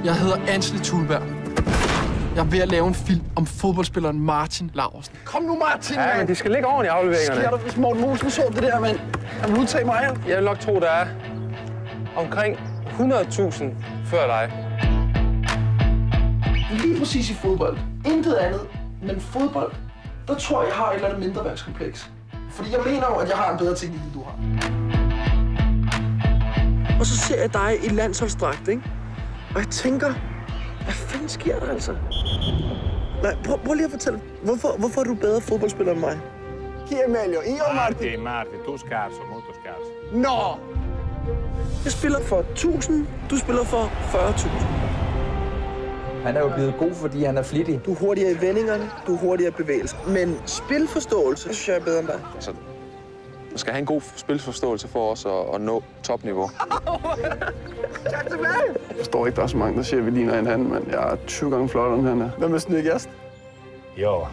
Jeg hedder Ansel Thulberg. Jeg er ved at lave en film om fodboldspilleren Martin Laursen. Kom nu, Martin! Ja, men de skal ligge ordentligt i afleveringerne. Sker der, hvis Morten Olsen så det der, mand? Han vil udtage mig her. Jeg vil nok tro, der er omkring 100.000 før dig. Lige præcis i fodbold. Intet andet, men fodbold. Der tror jeg har et eller andet mindreværdskompleks. Fordi jeg mener jo, at jeg har en bedre teknik, end du har. Og så ser jeg dig i landsholdsdragt, ikke? Og jeg tænker, hvad fanden sker der altså? Nej, prøv lige at fortælle, hvorfor er du bedre fodboldspiller end mig? Chi è meglio, io o Martin? Marti, tu scarso, molto scarso. No! Jeg spiller for 1000, du spiller for 40.000. Han er jo blevet god, fordi han er flittig. Du er hurtigere i vendingerne, du er hurtigere i bevægelser. Men spilforståelse, synes jeg er bedre end dig. Så man skal have en god spilforståelse for os at nå topniveau. Jeg forstår ikke, der er så mange, der siger, at vi ligner hinanden, men jeg er 20 gange flottere, end han er. Hvad med Snygast? Jo.